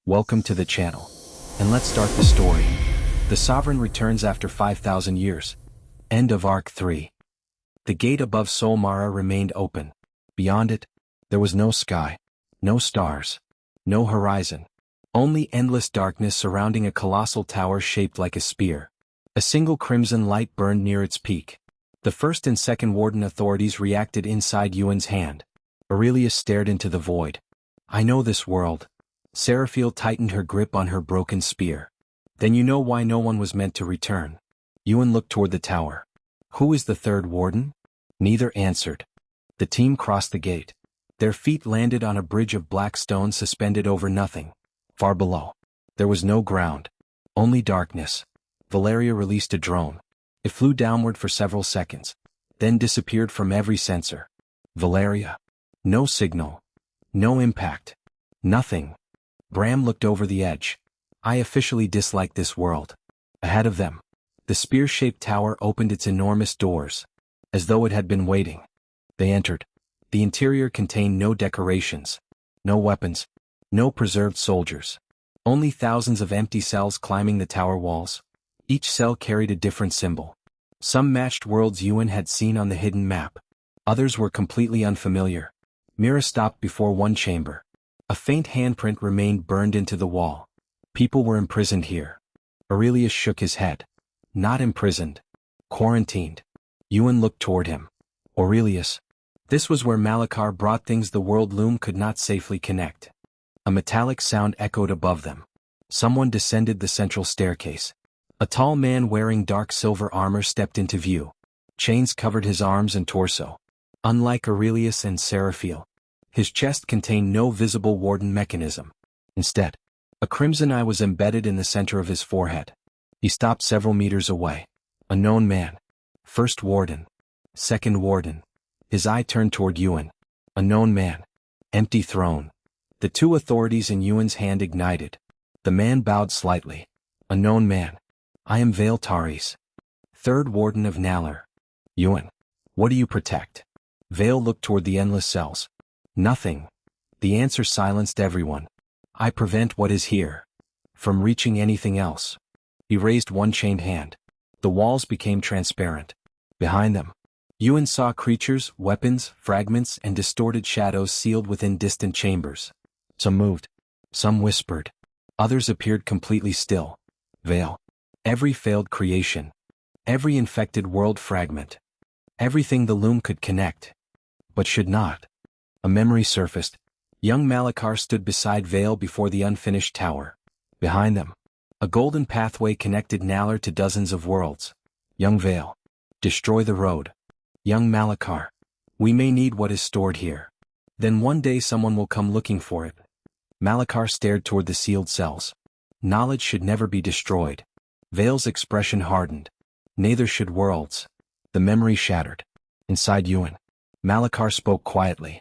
Welcome to the channel. And let's start the story. The Sovereign returns after 5,000 years. End of Arc 3. The gate above Sol Mara remained open. Beyond it, there was no sky, no stars, no horizon. Only endless darkness surrounding a colossal tower shaped like a spear. A single crimson light burned near its peak. The first and second warden authorities reacted inside Euan's hand. Aurelius stared into the void. I know this world. Seraphiel tightened her grip on her broken spear. Then you know why no one was meant to return. Euan looked toward the tower. Who is the third warden? Neither answered. The team crossed the gate. Their feet landed on a bridge of black stone suspended over nothing. Far below, there was no ground, only darkness. Valeria released a drone. It flew downward for several seconds, then disappeared from every sensor. Valeria. No signal. No impact. Nothing. Bram looked over the edge. I officially dislike this world. Ahead of them, the spear-shaped tower opened its enormous doors, as though it had been waiting. They entered. The interior contained no decorations, no weapons, no preserved soldiers. Only thousands of empty cells climbing the tower walls. Each cell carried a different symbol. Some matched worlds Euan had seen on the hidden map. Others were completely unfamiliar. Mira stopped before one chamber. A faint handprint remained burned into the wall. People were imprisoned here. Aurelius shook his head. Not imprisoned. Quarantined. Euan looked toward him. Aurelius. This was where Malachar brought things the World Loom could not safely connect. A metallic sound echoed above them. Someone descended the central staircase. A tall man wearing dark silver armor stepped into view. Chains covered his arms and torso. Unlike Aurelius and Seraphiel, his chest contained no visible warden mechanism. Instead, a crimson eye was embedded in the center of his forehead. He stopped several meters away. A known man. First warden. Second warden. His eye turned toward Euan. A known man. Empty throne. The two authorities in Euan's hand ignited. The man bowed slightly. A known man. I am Vale Taris. Third warden of Nalar. Euan. What do you protect? Vale looked toward the endless cells. Nothing. The answer silenced everyone. I prevent what is here from reaching anything else. He raised one chained hand. The walls became transparent. Behind them, Euan saw creatures, weapons, fragments, and distorted shadows sealed within distant chambers. Some moved. Some whispered. Others appeared completely still. Vale. Every failed creation. Every infected world fragment. Everything the loom could connect. But should not. A memory surfaced. Young Malachar stood beside Vale before the unfinished tower. Behind them, a golden pathway connected Nalar to dozens of worlds. Young Vale. Destroy the road. Young Malachar. We may need what is stored here. Then one day someone will come looking for it. Malachar stared toward the sealed cells. Knowledge should never be destroyed. Vale's expression hardened. Neither should worlds. The memory shattered. Inside Euan, Malachar spoke quietly.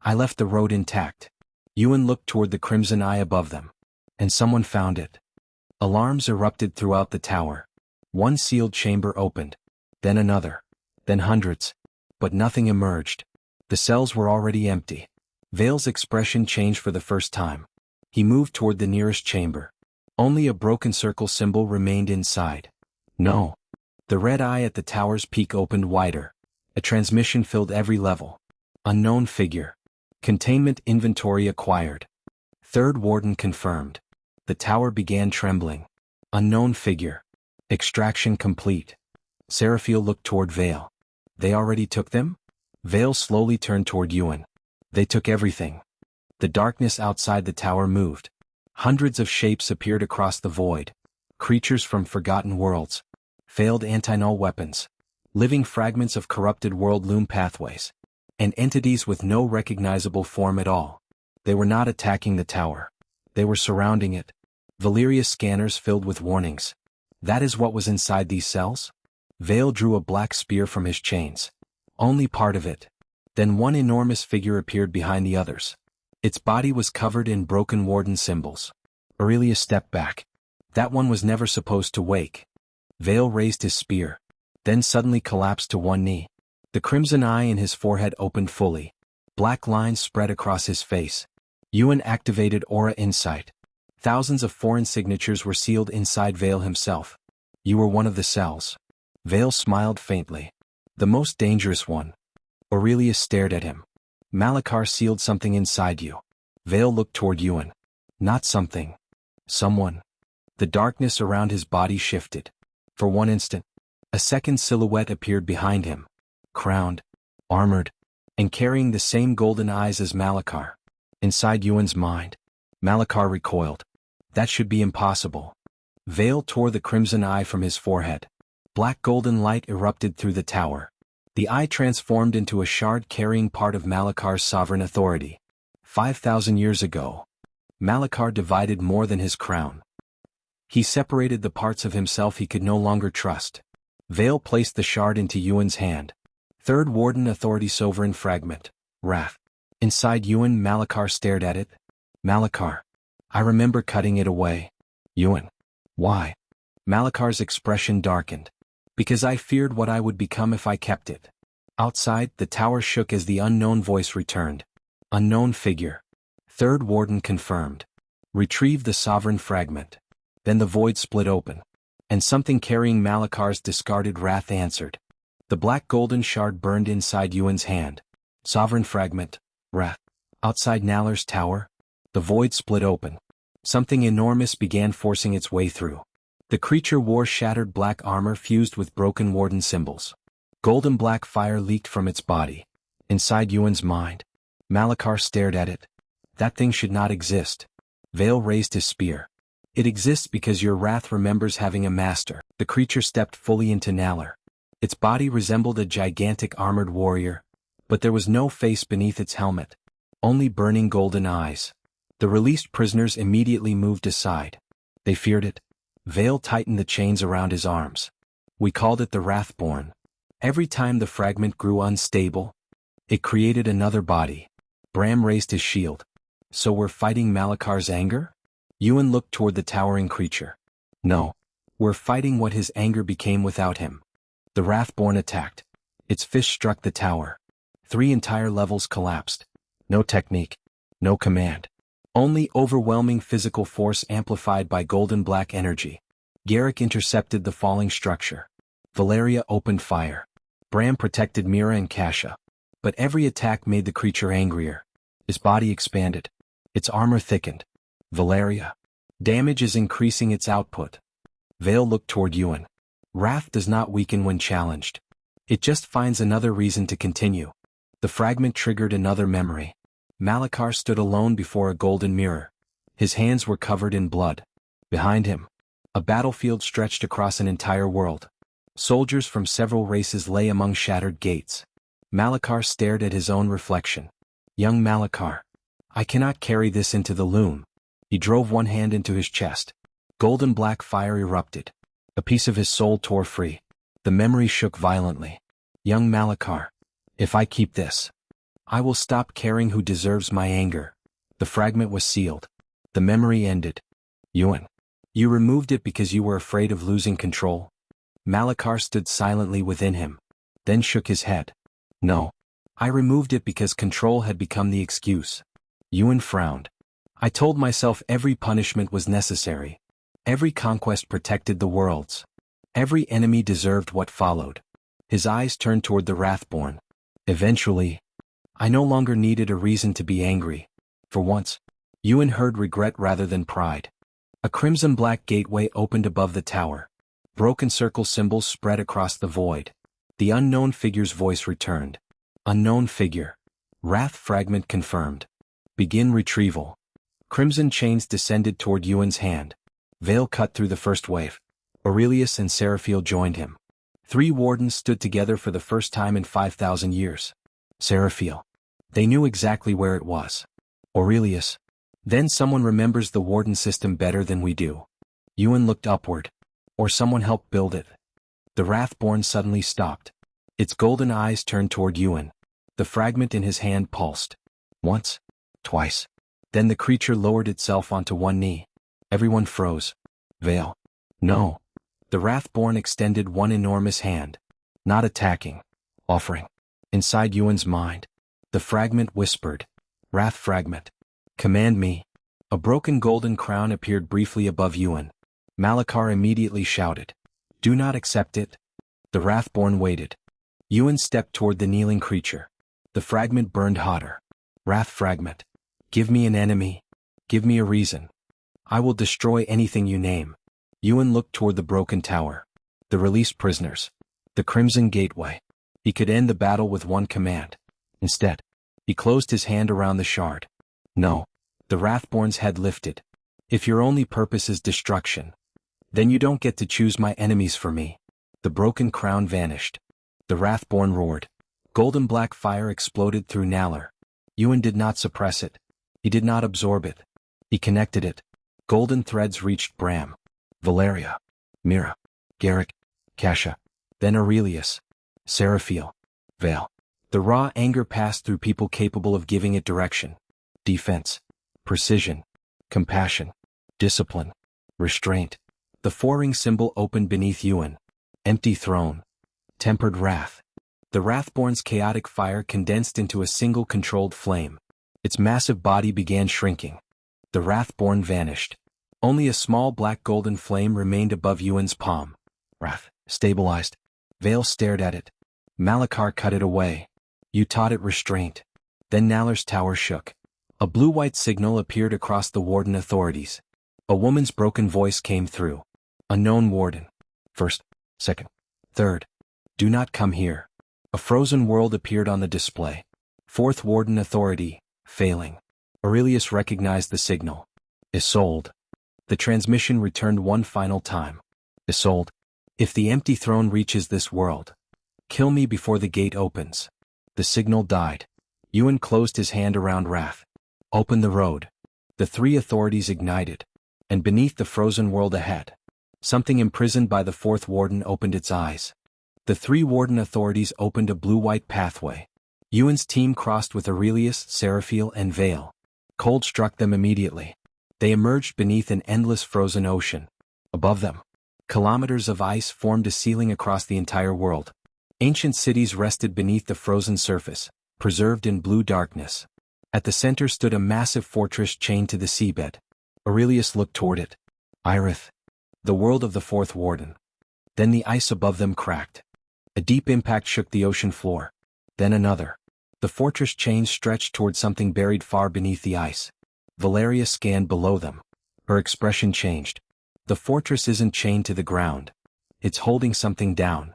I left the road intact. Euan looked toward the crimson eye above them. And someone found it. Alarms erupted throughout the tower. One sealed chamber opened. Then another. Then hundreds. But nothing emerged. The cells were already empty. Vale's expression changed for the first time. He moved toward the nearest chamber. Only a broken circle symbol remained inside. No. The red eye at the tower's peak opened wider. A transmission filled every level. Unknown figure. Containment inventory acquired. Third warden confirmed. The tower began trembling. Unknown figure. Extraction complete. Seraphiel looked toward Vale. They already took them? Vale slowly turned toward Euan. They took everything. The darkness outside the tower moved. Hundreds of shapes appeared across the void. Creatures from forgotten worlds. Failed anti-null weapons. Living fragments of corrupted World Loom pathways. And entities with no recognizable form at all. They were not attacking the tower. They were surrounding it. Valeria's scanners filled with warnings. That is what was inside these cells? Vale drew a black spear from his chains. Only part of it. Then one enormous figure appeared behind the others. Its body was covered in broken warden symbols. Aurelius stepped back. That one was never supposed to wake. Vale raised his spear. Then suddenly collapsed to one knee. The crimson eye in his forehead opened fully. Black lines spread across his face. Euan activated Aura Insight. Thousands of foreign signatures were sealed inside Vale himself. You were one of the cells. Vale smiled faintly. The most dangerous one. Aurelius stared at him. Malachar sealed something inside you. Vale looked toward Euan. Not something. Someone. The darkness around his body shifted. For one instant, a second silhouette appeared behind him. Crowned, armored, and carrying the same golden eyes as Malachar. Inside Euan's mind, Malachar recoiled. That should be impossible. Vale tore the crimson eye from his forehead. Black golden light erupted through the tower. The eye transformed into a shard carrying part of Malachar's sovereign authority. 5,000 years ago, Malachar divided more than his crown. He separated the parts of himself he could no longer trust. Vale placed the shard into Euan's hand. Third Warden Authority Sovereign Fragment. Wrath. Inside Euan, Malachar stared at it. Malachar. I remember cutting it away. Euan. Why? Malachar's expression darkened. Because I feared what I would become if I kept it. Outside, the tower shook as the unknown voice returned. Unknown figure. Third Warden confirmed. Retrieve the sovereign fragment. Then the void split open. And something carrying Malachar's discarded wrath answered. The black golden shard burned inside Euan's hand. Sovereign fragment. Wrath. Outside Nallar's tower, the void split open. Something enormous began forcing its way through. The creature wore shattered black armor fused with broken warden symbols. Golden black fire leaked from its body. Inside Euan's mind, Malachar stared at it. That thing should not exist. Vale raised his spear. It exists because your wrath remembers having a master. The creature stepped fully into Nallar. Its body resembled a gigantic armored warrior, but there was no face beneath its helmet. Only burning golden eyes. The released prisoners immediately moved aside. They feared it. Vale tightened the chains around his arms. We called it the Wrathborn. Every time the fragment grew unstable, it created another body. Bram raised his shield. So we're fighting Malachar's anger? Euan looked toward the towering creature. No. We're fighting what his anger became without him. The Wrathborn attacked. Its fist struck the tower. 3 entire levels collapsed. No technique. No command. Only overwhelming physical force amplified by golden black energy. Garrick intercepted the falling structure. Valeria opened fire. Bram protected Mira and Kasha. But every attack made the creature angrier. His body expanded. Its armor thickened. Valeria. Damage is increasing its output. Vale looked toward Euan. Wrath does not weaken when challenged. It just finds another reason to continue. The fragment triggered another memory. Malachar stood alone before a golden mirror. His hands were covered in blood. Behind him, a battlefield stretched across an entire world. Soldiers from several races lay among shattered gates. Malachar stared at his own reflection. Young Malachar. I cannot carry this into the loom. He drove one hand into his chest. Golden black fire erupted. A piece of his soul tore free. The memory shook violently. Young Malachar. If I keep this, I will stop caring who deserves my anger. The fragment was sealed. The memory ended. Euan. You removed it because you were afraid of losing control. Malachar stood silently within him. Then shook his head. No. I removed it because control had become the excuse. Euan frowned. I told myself every punishment was necessary. Every conquest protected the worlds. Every enemy deserved what followed. His eyes turned toward the Wrathborn. Eventually, I no longer needed a reason to be angry. For once, Euan heard regret rather than pride. A crimson-black gateway opened above the tower. Broken circle symbols spread across the void. The unknown figure's voice returned. Unknown figure. Wrath fragment confirmed. Begin retrieval. Crimson chains descended toward Euan's hand. Vale cut through the first wave. Aurelius and Seraphiel joined him. 3 wardens stood together for the first time in 5,000 years. Seraphiel. They knew exactly where it was. Aurelius. Then someone remembers the warden system better than we do. Euan looked upward. Or someone helped build it. The Wrathborn suddenly stopped. Its golden eyes turned toward Euan. The fragment in his hand pulsed. Once. Twice. Then the creature lowered itself onto one knee. Everyone froze. Vale. No. The Wrathborn extended one enormous hand. Not attacking. Offering. Inside Euan's mind, the fragment whispered. Wrath fragment. Command me. A broken golden crown appeared briefly above Euan. Malachar immediately shouted, "Do not accept it." The Wrathborn waited. Euan stepped toward the kneeling creature. The fragment burned hotter. Wrath fragment. Give me an enemy. Give me a reason. I will destroy anything you name. Euan looked toward the broken tower. The released prisoners. The Crimson Gateway. He could end the battle with one command. Instead, he closed his hand around the shard. No. The Wrathborn's head lifted. If your only purpose is destruction, then you don't get to choose my enemies for me. The broken crown vanished. The Wrathborn roared. Golden black fire exploded through Nalar. Euan did not suppress it. He did not absorb it. He connected it. Golden threads reached Bram, Valeria, Mira, Garrick, Kasha, then Aurelius, Seraphiel, Vale. The raw anger passed through people capable of giving it direction. Defense, precision, compassion, discipline, restraint. The four-ring symbol opened beneath Euan. Empty throne. Tempered wrath. The Wrathborn's chaotic fire condensed into a single controlled flame. Its massive body began shrinking. The Wrathborn vanished. Only a small black golden flame remained above Euan's palm. Wrath, stabilized. Vale stared at it. Malachar cut it away. You taught it restraint. Then Nalar's tower shook. A blue-white signal appeared across the warden authorities. A woman's broken voice came through. Unknown warden. First, second, third. Do not come here. A frozen world appeared on the display. Fourth warden authority, failing. Aurelius recognized the signal. Isolde. The transmission returned one final time. Isolde. If the empty throne reaches this world, kill me before the gate opens. The signal died. Euan closed his hand around Wrath. Open the road. The three authorities ignited. And beneath the frozen world ahead, something imprisoned by the fourth warden opened its eyes. The three warden authorities opened a blue-white pathway. Euan's team crossed with Aurelius, Seraphiel, and Vale. Cold struck them immediately. They emerged beneath an endless frozen ocean. Above them, kilometers of ice formed a ceiling across the entire world. Ancient cities rested beneath the frozen surface, preserved in blue darkness. At the center stood a massive fortress chained to the seabed. Aurelius looked toward it. Irith. The world of the fourth warden. Then the ice above them cracked. A deep impact shook the ocean floor. Then another. The fortress chains stretched toward something buried far beneath the ice. Valeria scanned below them. Her expression changed. The fortress isn't chained to the ground. It's holding something down.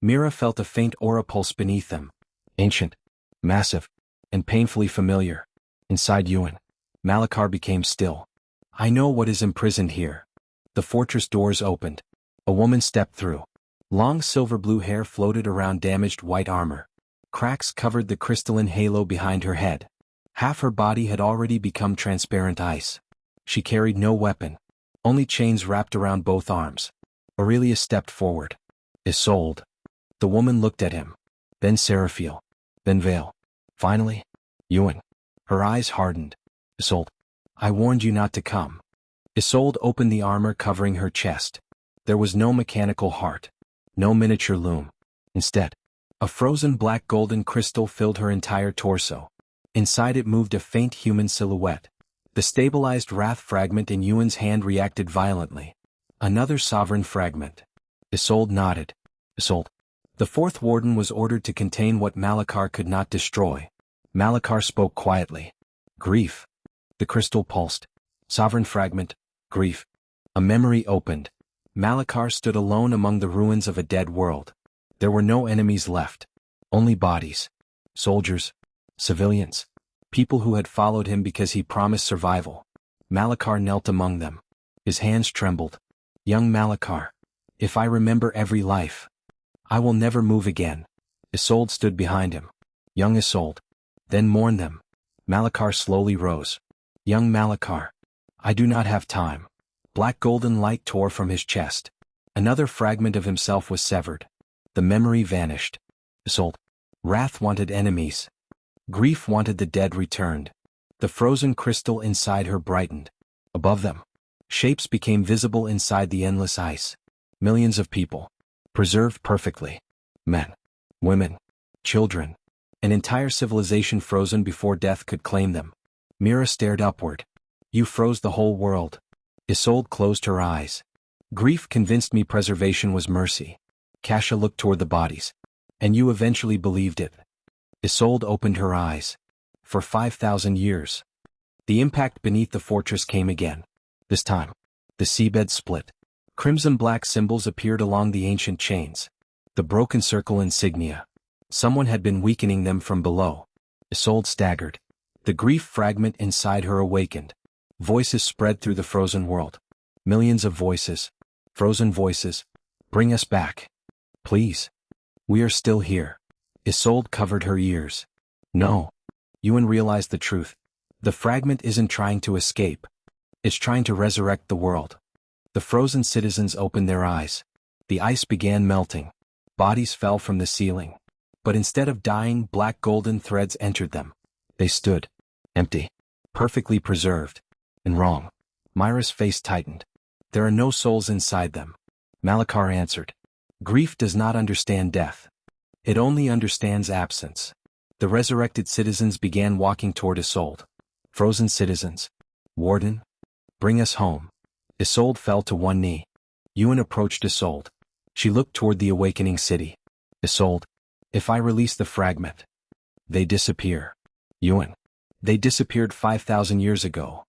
Mira felt a faint aura pulse beneath them. Ancient, massive, and painfully familiar. Inside Euan, Malachar became still. I know what is imprisoned here. The fortress doors opened. A woman stepped through. Long silver-blue hair floated around damaged white armor. Cracks covered the crystalline halo behind her head. Half her body had already become transparent ice. She carried no weapon. Only chains wrapped around both arms. Aurelius stepped forward. Isolde. The woman looked at him. Then Seraphiel. Then Vale. Finally, Euan. Her eyes hardened. Isolde. I warned you not to come. Isolde opened the armor covering her chest. There was no mechanical heart. No miniature loom. Instead, a frozen black golden crystal filled her entire torso. Inside it moved a faint human silhouette. The stabilized wrath fragment in Euan's hand reacted violently. Another sovereign fragment. Isolde nodded. Isolde. The fourth warden was ordered to contain what Malachar could not destroy. Malachar spoke quietly. Grief. The crystal pulsed. Sovereign fragment. Grief. A memory opened. Malachar stood alone among the ruins of a dead world. There were no enemies left. Only bodies. Soldiers. Civilians. People who had followed him because he promised survival. Malachar knelt among them. His hands trembled. Young Malachar. If I remember every life, I will never move again. Isolde stood behind him. Young Isolde. Then mourn them. Malachar slowly rose. Young Malachar. I do not have time. Black golden light tore from his chest. Another fragment of himself was severed. The memory vanished. Isolde. Wrath wanted enemies. Grief wanted the dead returned. The frozen crystal inside her brightened. Above them, shapes became visible inside the endless ice. Millions of people. Preserved perfectly. Men. Women. Children. An entire civilization frozen before death could claim them. Mira stared upward. You froze the whole world. Isolde closed her eyes. Grief convinced me preservation was mercy. Kasha looked toward the bodies. And you eventually believed it. Isolde opened her eyes. For 5,000 years. The impact beneath the fortress came again. This time, the seabed split. Crimson-black symbols appeared along the ancient chains. The broken circle insignia. Someone had been weakening them from below. Isolde staggered. The grief fragment inside her awakened. Voices spread through the frozen world. Millions of voices. Frozen voices. Bring us back. Please. We are still here. Isolde covered her ears. No. Euan realized the truth. The fragment isn't trying to escape. It's trying to resurrect the world. The frozen citizens opened their eyes. The ice began melting. Bodies fell from the ceiling. But instead of dying, black golden threads entered them. They stood. Empty. Perfectly preserved. And wrong. Myra's face tightened. There are no souls inside them. Malachar answered. Grief does not understand death. It only understands absence. The resurrected citizens began walking toward Isolde. Frozen citizens. Warden? Bring us home. Isolde fell to one knee. Euan approached Isolde. She looked toward the awakening city. Isolde, if I release the fragment, they disappear. Euan. They disappeared 5,000 years ago.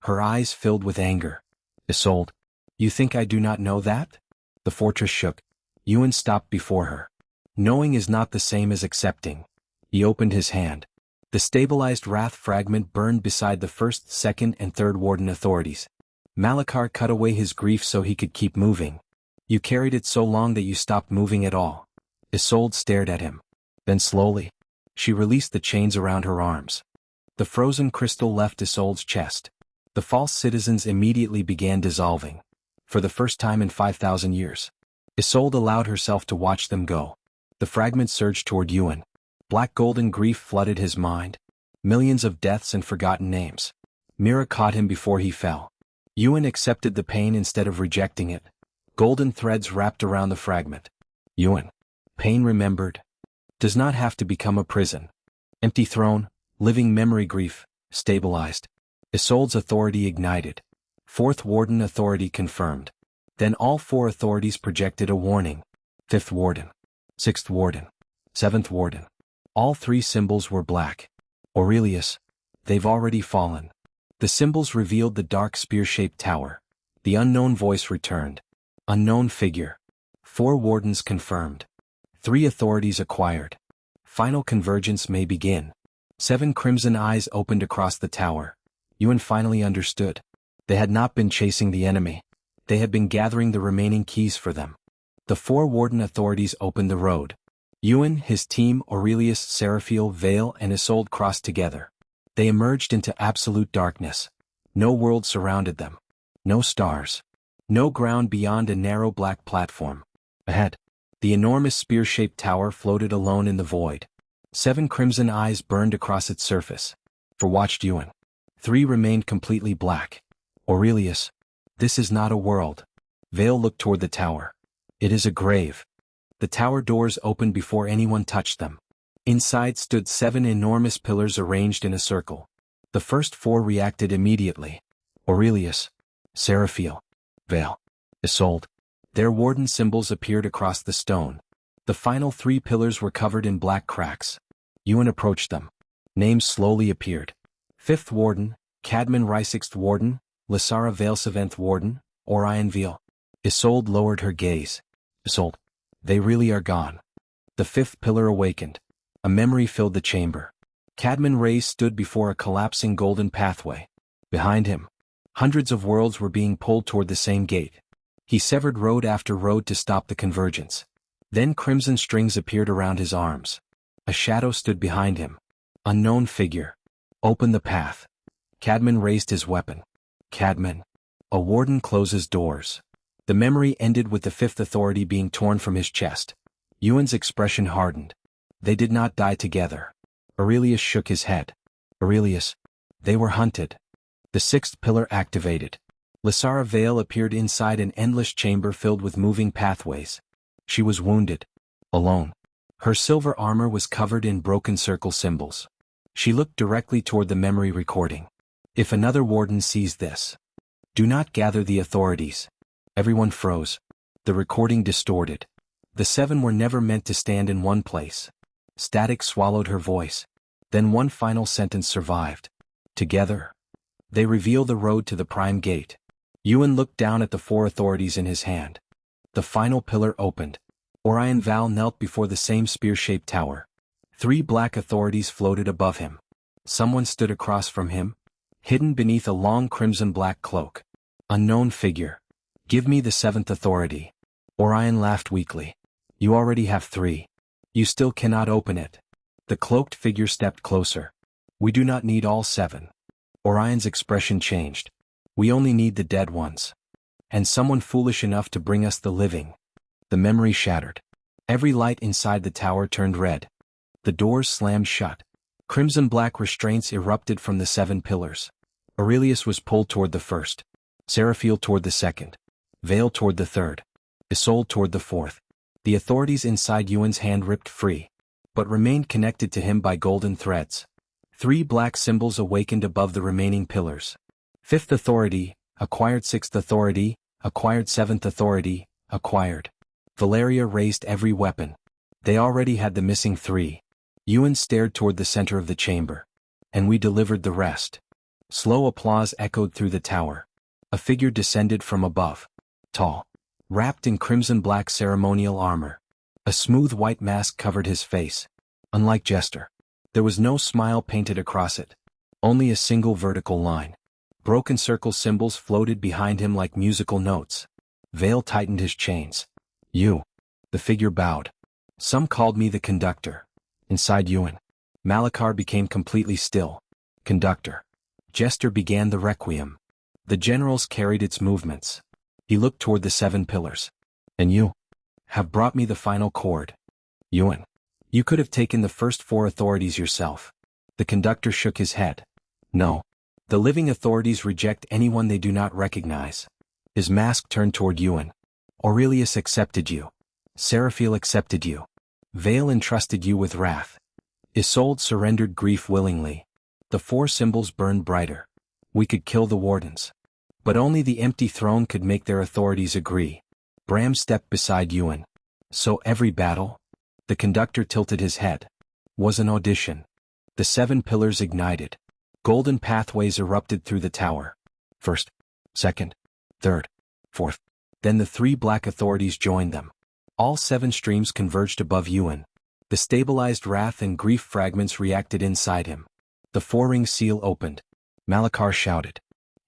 Her eyes filled with anger. Isolde, you think I do not know that? The fortress shook. Euan stopped before her. Knowing is not the same as accepting. He opened his hand. The stabilized wrath fragment burned beside the first, second, and third warden authorities. Malachar cut away his grief so he could keep moving. You carried it so long that you stopped moving at all. Isolde stared at him. Then slowly, she released the chains around her arms. The frozen crystal left Isolde's chest. The false citizens immediately began dissolving. For the first time in 5,000 years. Isolde allowed herself to watch them go. The fragment surged toward Euan. Black golden grief flooded his mind. Millions of deaths and forgotten names. Mira caught him before he fell. Euan accepted the pain instead of rejecting it. Golden threads wrapped around the fragment. Euan. Pain remembered. Does not have to become a prison. Empty throne, living memory grief, stabilized. Isolde's authority ignited. Fourth warden authority confirmed. Then all four authorities projected a warning. Fifth warden. Sixth warden. Seventh warden. All three symbols were black. Aurelius. They've already fallen. The symbols revealed the dark spear-shaped tower. The unknown voice returned. Unknown figure. Four wardens confirmed. 3 authorities acquired. Final convergence may begin. 7 crimson eyes opened across the tower. Euan finally understood. They had not been chasing the enemy. They had been gathering the remaining keys for them. The 4 warden authorities opened the road. Euan, his team, Aurelius, Seraphiel, Vale, and Isolde crossed together. They emerged into absolute darkness. No world surrounded them. No stars. No ground beyond a narrow black platform. Ahead, the enormous spear-shaped tower floated alone in the void. 7 crimson eyes burned across its surface. For watched Euan. 3 remained completely black. Aurelius, this is not a world. Vale looked toward the tower. It is a grave. The tower doors opened before anyone touched them. Inside stood 7 enormous pillars arranged in a circle. The first 4 reacted immediately. Aurelius, Seraphiel, Vale, Isolde. Their warden symbols appeared across the stone. The final 3 pillars were covered in black cracks. Euan approached them. Names slowly appeared. 5th warden, Cadman Rai. 6th warden, Lasara Vale. 7th warden, Orion Veal. Isolde lowered her gaze. Isolde, they really are gone. The 5th pillar awakened. A memory filled the chamber. Cadman Rai stood before a collapsing golden pathway. Behind him, hundreds of worlds were being pulled toward the same gate. He severed road after road to stop the convergence. Then crimson strings appeared around his arms. A shadow stood behind him. Unknown figure. Open the path. Cadman raised his weapon. Cadman. A warden closes doors. The memory ended with the 5th authority being torn from his chest. Euan's expression hardened. They did not die together. Aurelius shook his head. Aurelius. They were hunted. The 6th pillar activated. Lasara Vale appeared inside an endless chamber filled with moving pathways. She was wounded. Alone. Her silver armor was covered in broken circle symbols. She looked directly toward the memory recording. If another warden sees this, do not gather the authorities. Everyone froze. The recording distorted. The 7 were never meant to stand in one place. Static swallowed her voice. Then one final sentence survived. Together, they reveal the road to the prime gate. Euan looked down at the 4 authorities in his hand. The final pillar opened. Orion Val knelt before the same spear-shaped tower. 3 black authorities floated above him. Someone stood across from him, hidden beneath a long crimson-black cloak. Unknown figure. Give me the 7th authority. Orion laughed weakly. You already have 3. You still cannot open it. The cloaked figure stepped closer. We do not need all 7. Orion's expression changed. We only need the dead ones. And someone foolish enough to bring us the living. The memory shattered. Every light inside the tower turned red. The doors slammed shut. Crimson-black restraints erupted from the 7 pillars. Aurelius was pulled toward the 1st. Seraphiel toward the 2nd. Vale toward the 3rd. Isolde toward the 4th. The authorities inside Euan's hand ripped free, but remained connected to him by golden threads. 3 black symbols awakened above the remaining pillars. 5th authority, acquired. 6th authority, acquired. 7th authority, acquired. Valeria raised every weapon. They already had the missing 3. Euan stared toward the center of the chamber. And we delivered the rest. Slow applause echoed through the tower. A figure descended from above. Tall. Wrapped in crimson-black ceremonial armor. A smooth white mask covered his face. Unlike Jester, there was no smile painted across it. Only a single vertical line. Broken circle symbols floated behind him like musical notes. Vale tightened his chains. You. The figure bowed. Some called me the conductor. Inside Euan, Malachar became completely still. Conductor. Jester began the requiem. The generals carried its movements. He looked toward the 7 pillars. And you have brought me the final chord. Euan. You could have taken the first 4 authorities yourself. The conductor shook his head. No. The living authorities reject anyone they do not recognize. His mask turned toward Euan. Aurelius accepted you. Seraphiel accepted you. Vale entrusted you with wrath. Isolde surrendered grief willingly. The 4 symbols burned brighter. We could kill the wardens. But only the empty throne could make their authorities agree. Bram stepped beside Euan. So every battle? The conductor tilted his head. Was an audition. The 7 pillars ignited. Golden pathways erupted through the tower. 1st, 2nd, 3rd, 4th. Then the 3 black authorities joined them. All 7 streams converged above Euan. The stabilized wrath and grief fragments reacted inside him. The 4-ring seal opened. Malachar shouted.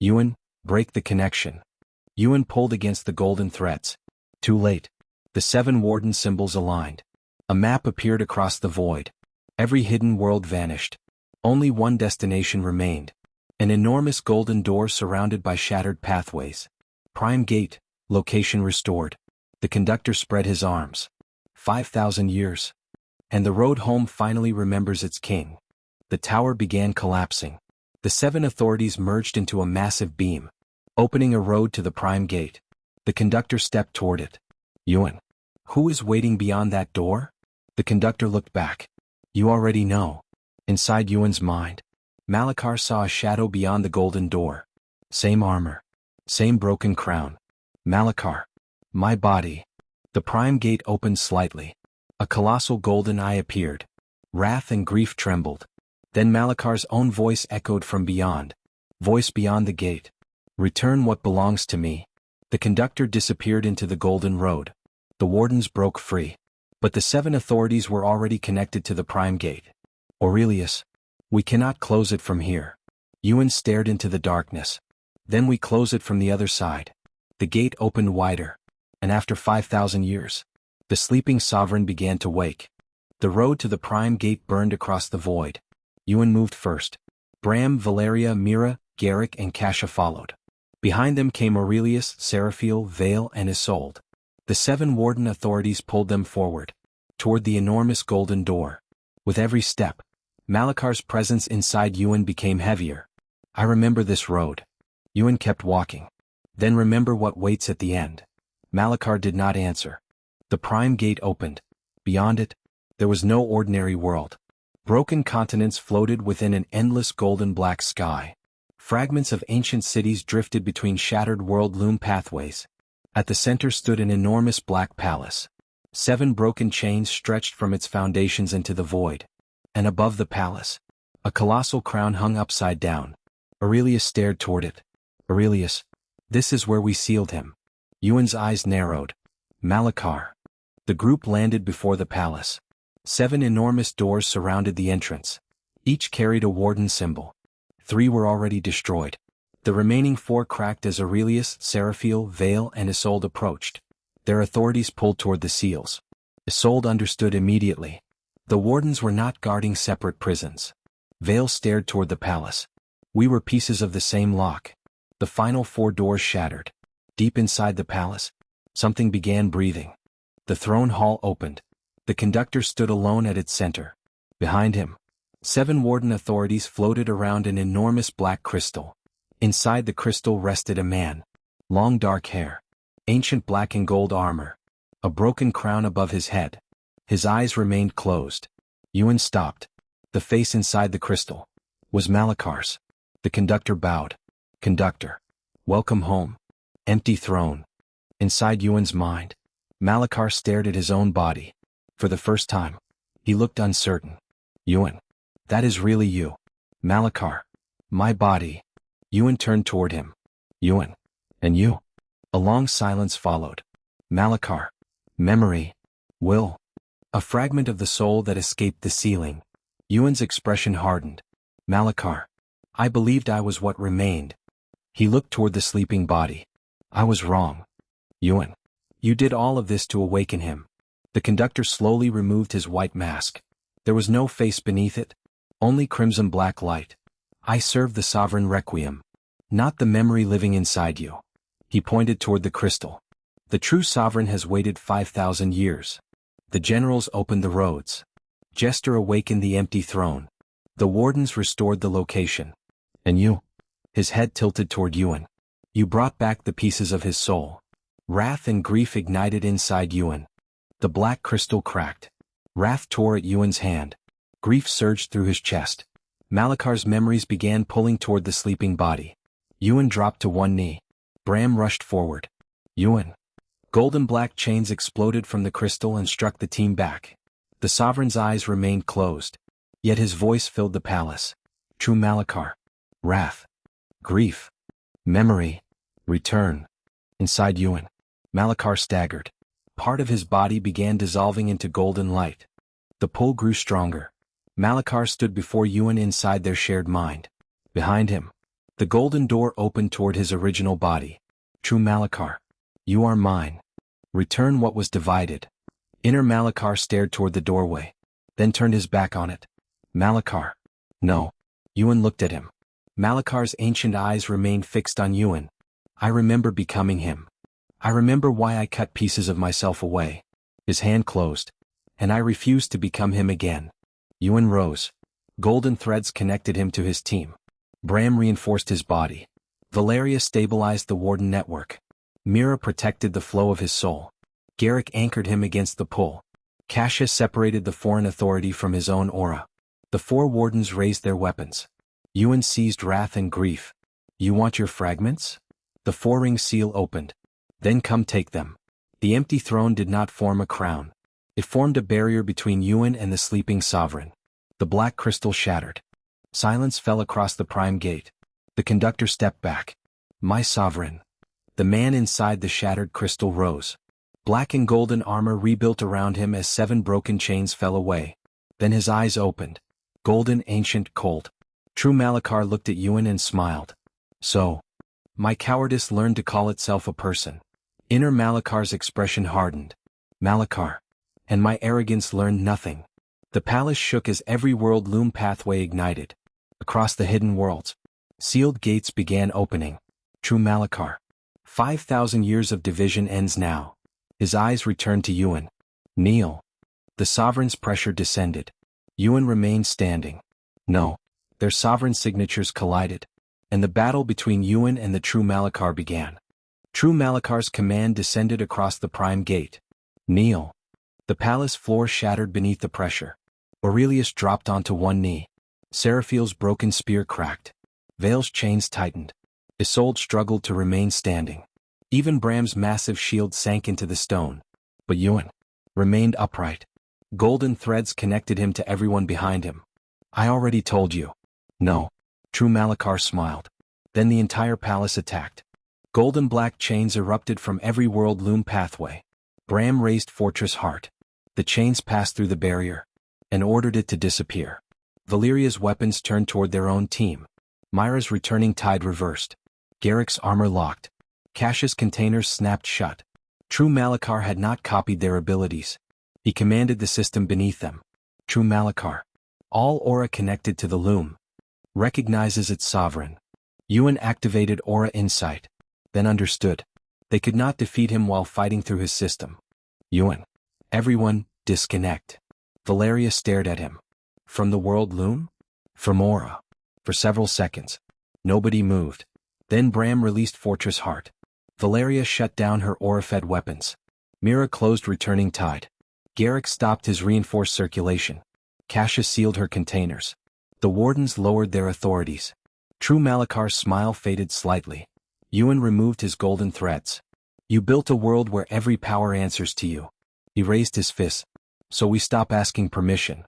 Euan, break the connection. Euan pulled against the golden threads. Too late. The 7 warden symbols aligned. A map appeared across the void. Every hidden world vanished. Only one destination remained. An enormous golden door surrounded by shattered pathways. Prime gate, location restored. The conductor spread his arms. 5,000 years. And the road home finally remembers its king. The tower began collapsing. The 7 authorities merged into a massive beam, opening a road to the prime gate. The conductor stepped toward it. Euan. Who is waiting beyond that door? The conductor looked back. You already know. Inside Euan's mind, Malachar saw a shadow beyond the golden door. Same armor. Same broken crown. Malachar. My body. The prime gate opened slightly. A colossal golden eye appeared. Wrath and grief trembled. Then Malachar's own voice echoed from beyond. Voice beyond the gate. Return what belongs to me. The conductor disappeared into the golden road. The wardens broke free. But the 7 authorities were already connected to the prime gate. Aurelius. We cannot close it from here. Euan stared into the darkness. Then we close it from the other side. The gate opened wider. And after 5,000 years, the sleeping sovereign began to wake. The road to the prime gate burned across the void. Euan moved first. Bram, Valeria, Mira, Garrick and Kasha followed. Behind them came Aurelius, Seraphiel, Vale and Isolde. The 7 warden authorities pulled them forward, toward the enormous golden door. With every step, Malachar's presence inside Euan became heavier. I remember this road. Euan kept walking. Then remember what waits at the end. Malachar did not answer. The prime gate opened. Beyond it, there was no ordinary world. Broken continents floated within an endless golden black sky. Fragments of ancient cities drifted between shattered World Loom pathways. At the center stood an enormous black palace. 7 broken chains stretched from its foundations into the void. And above the palace, a colossal crown hung upside down. Aurelius stared toward it. Aurelius, this is where we sealed him. Euan's eyes narrowed. Malachar. The group landed before the palace. 7 enormous doors surrounded the entrance. Each carried a warden symbol. 3 were already destroyed. The remaining 4 cracked as Aurelius, Seraphiel, Vale, and Isolde approached. Their authorities pulled toward the seals. Isolde understood immediately. The wardens were not guarding separate prisons. Vale stared toward the palace. We were pieces of the same lock. The final 4 doors shattered. Deep inside the palace, something began breathing. The throne hall opened. The conductor stood alone at its center. Behind him, 7 warden authorities floated around an enormous black crystal. Inside the crystal rested a man. Long dark hair. Ancient black and gold armor. A broken crown above his head. His eyes remained closed. Euan stopped. The face inside the crystal was Malachar's. The conductor bowed. Conductor. Welcome home. Empty throne. Inside Euan's mind, Malachar stared at his own body. For the first time, he looked uncertain. Euan. That is really you. Malachar. My body. Euan turned toward him. Euan. And you? A long silence followed. Malachar. Memory. Will. A fragment of the soul that escaped the ceiling. Euan's expression hardened. Malachar. I believed I was what remained. He looked toward the sleeping body. I was wrong. Euan. You did all of this to awaken him. The conductor slowly removed his white mask. There was no face beneath it. Only crimson black light. I serve the sovereign requiem. Not the memory living inside you. He pointed toward the crystal. The true sovereign has waited 5,000 years. The generals opened the roads. Jester awakened the empty throne. The wardens restored the location. And you? His head tilted toward Euan. You brought back the pieces of his soul. Wrath and grief ignited inside Euan. The black crystal cracked. Wrath tore at Euan's hand. Grief surged through his chest. Malachar's memories began pulling toward the sleeping body. Euan dropped to one knee. Bram rushed forward. Euan. Golden black chains exploded from the crystal and struck the team back. The sovereign's eyes remained closed. Yet his voice filled the palace. True Malachar. Wrath. Grief. Memory. Return. Inside Euan, Malachar staggered. Part of his body began dissolving into golden light. The pull grew stronger. Malachar stood before Euan inside their shared mind. Behind him, the golden door opened toward his original body. True Malachar. You are mine. Return what was divided. Inner Malachar stared toward the doorway, then turned his back on it. Malachar. No. Euan looked at him. Malachar's ancient eyes remained fixed on Euan. I remember becoming him. I remember why I cut pieces of myself away. His hand closed. And I refused to become him again. Euan rose. Golden threads connected him to his team. Bram reinforced his body. Valeria stabilized the warden network. Mira protected the flow of his soul. Garrick anchored him against the pull. Kasia separated the foreign authority from his own aura. The 4 wardens raised their weapons. Euan seized wrath and grief. You want your fragments? The 4-ring seal opened. Then come take them. The empty throne did not form a crown. It formed a barrier between Euan and the sleeping sovereign. The black crystal shattered. Silence fell across the prime gate. The conductor stepped back. My sovereign. The man inside the shattered crystal rose. Black and golden armor rebuilt around him as 7 broken chains fell away. Then his eyes opened. Golden, ancient, cold. True Malachar looked at Euan and smiled. So. My cowardice learned to call itself a person. Inner Malachar's expression hardened. Malachar. And my arrogance learned nothing. The palace shook as every World Loom pathway ignited. Across the hidden worlds, sealed gates began opening. True Malachar. 5,000 years of division ends now. His eyes returned to Euan. Kneel. The sovereign's pressure descended. Euan remained standing. No. Their sovereign signatures collided. And the battle between Euan and the True Malachar began. True Malachar's command descended across the prime gate. Kneel. The palace floor shattered beneath the pressure. Aurelius dropped onto one knee. Seraphiel's broken spear cracked. Vale's chains tightened. Isolde struggled to remain standing. Even Bram's massive shield sank into the stone. But Euan remained upright. Golden threads connected him to everyone behind him. I already told you. No. True Malachar smiled. Then the entire palace attacked. Golden black chains erupted from every World Loom pathway. Bram raised Fortress Heart. The chains passed through the barrier and ordered it to disappear. Valeria's weapons turned toward their own team. Myra's returning tide reversed. Garrick's armor locked. Cash's containers snapped shut. True Malachar had not copied their abilities. He commanded the system beneath them. True Malachar. All aura connected to the loom. Recognizes its sovereign. Euan activated aura insight. Then understood. They could not defeat him while fighting through his system. Euan. Everyone, disconnect. Valeria stared at him. From the World Loom? From aura. For several seconds. Nobody moved. Then Bram released Fortress Heart. Valeria shut down her aura-fed weapons. Mira closed returning tide. Garrick stopped his reinforced circulation. Kasha sealed her containers. The wardens lowered their authorities. True Malachar's smile faded slightly. Euan removed his golden threads. You built a world where every power answers to you. He raised his fist. So we stop asking permission.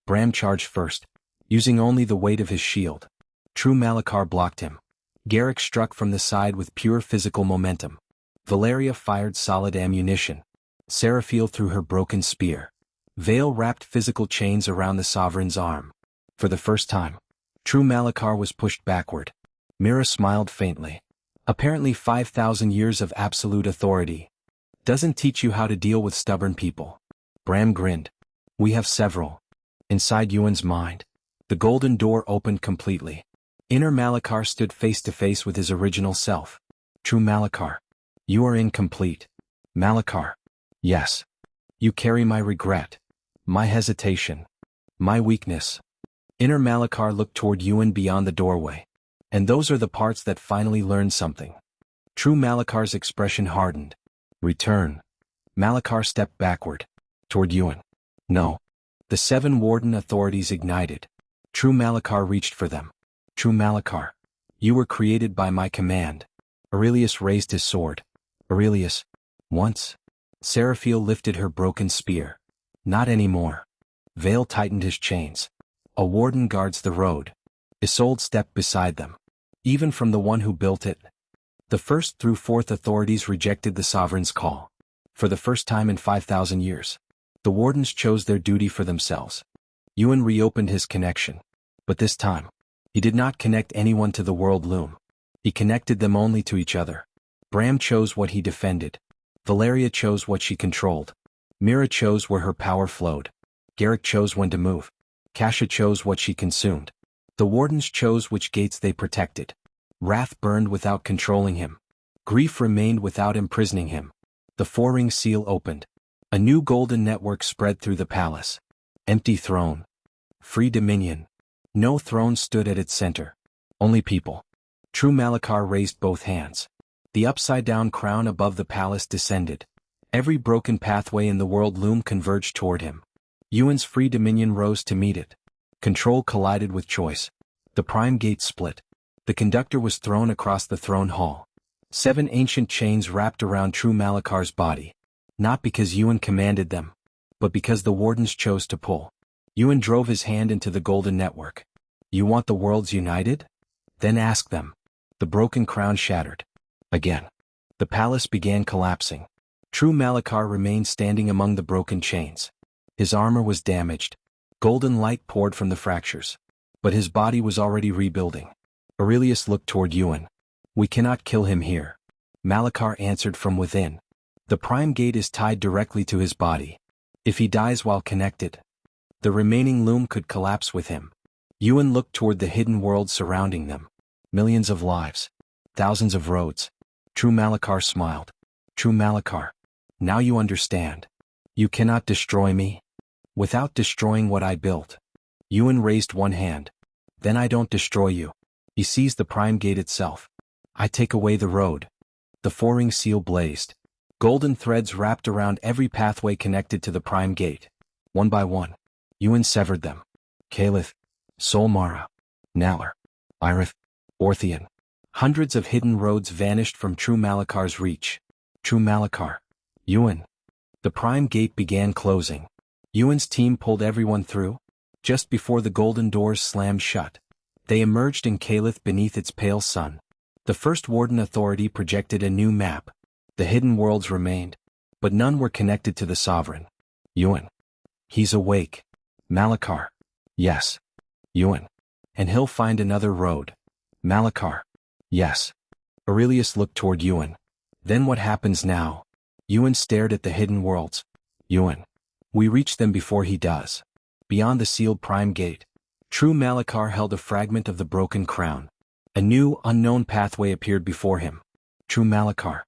Bram charged first, using only the weight of his shield. True Malachar blocked him. Garrick struck from the side with pure physical momentum. Valeria fired solid ammunition. Seraphiel threw her broken spear. Vale wrapped physical chains around the sovereign's arm. For the first time, True Malachar was pushed backward. Mira smiled faintly. Apparently 5,000 years of absolute authority doesn't teach you how to deal with stubborn people. Bram grinned. We have several. Inside Euan's mind, the golden door opened completely. Inner Malachar stood face to face with his original self. True Malachar. You are incomplete. Malachar. Yes. You carry my regret. My hesitation. My weakness. Inner Malachar looked toward Euan beyond the doorway. And those are the parts that finally learned something. True Malachar's expression hardened. Return. Malachar stepped backward. Toward Euan. No. The 7 warden authorities ignited. True Malachar reached for them. True Malachar. You were created by my command. Aurelius raised his sword. Aurelius. Once. Seraphiel lifted her broken spear. Not anymore. Vale tightened his chains. A warden guards the road. Isolde stepped beside them. Even from the one who built it. The 1st through 4th authorities rejected the sovereign's call. For the first time in 5,000 years. The wardens chose their duty for themselves. Euan reopened his connection. But this time, he did not connect anyone to the World Loom. He connected them only to each other. Bram chose what he defended. Valeria chose what she controlled. Mira chose where her power flowed. Garrick chose when to move. Kasha chose what she consumed. The wardens chose which gates they protected. Wrath burned without controlling him. Grief remained without imprisoning him. The 4-ring seal opened. A new golden network spread through the palace. Empty throne. Free dominion. No throne stood at its center. Only people. True Malachar raised both hands. The upside-down crown above the palace descended. Every broken pathway in the World Loom converged toward him. Euan's free dominion rose to meet it. Control collided with choice. The prime gate split. The conductor was thrown across the throne hall. 7 ancient chains wrapped around True Malachar's body. Not because Euan commanded them, but because the wardens chose to pull. Euan drove his hand into the golden network. You want the worlds united? Then ask them. The broken crown shattered. Again. The palace began collapsing. True Malachar remained standing among the broken chains. His armor was damaged. Golden light poured from the fractures. But his body was already rebuilding. Aurelius looked toward Euan. We cannot kill him here. Malachar answered from within. The prime gate is tied directly to his body. If he dies while connected, the remaining loom could collapse with him. Euan looked toward the hidden world surrounding them. Millions of lives. Thousands of roads. True Malachar smiled. True Malachar. Now you understand. You cannot destroy me without destroying what I built. Euan raised one hand. Then I don't destroy you. He seized the prime gate itself. I take away the road. The 4-ring seal blazed. Golden threads wrapped around every pathway connected to the prime gate. One by one, Euan severed them. Caliph, Solmara, Nalar, Irith, Orthian. Hundreds of hidden roads vanished from True Malachar's reach. True Malachar. Euan. The prime gate began closing. Euan's team pulled everyone through. Just before the golden doors slammed shut, they emerged in Calith beneath its pale sun. The First Warden Authority projected a new map. The hidden worlds remained, but none were connected to the Sovereign. Euan. He's awake. Malachar. Yes. Euan. And he'll find another road. Malachar. Yes. Aurelius looked toward Euan. Then what happens now? Euan stared at the hidden worlds. Euan. We reach them before he does. Beyond the sealed prime gate, True Malachar held a fragment of the broken crown. A new, unknown pathway appeared before him. True Malachar.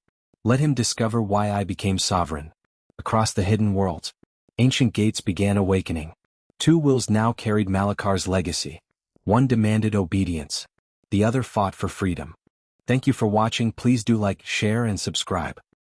Let him discover why I became sovereign. Across the hidden worlds, ancient gates began awakening. Two wills now carried Malachar's legacy. One demanded obedience. The other fought for freedom. Thank you for watching. Please do like, share and subscribe.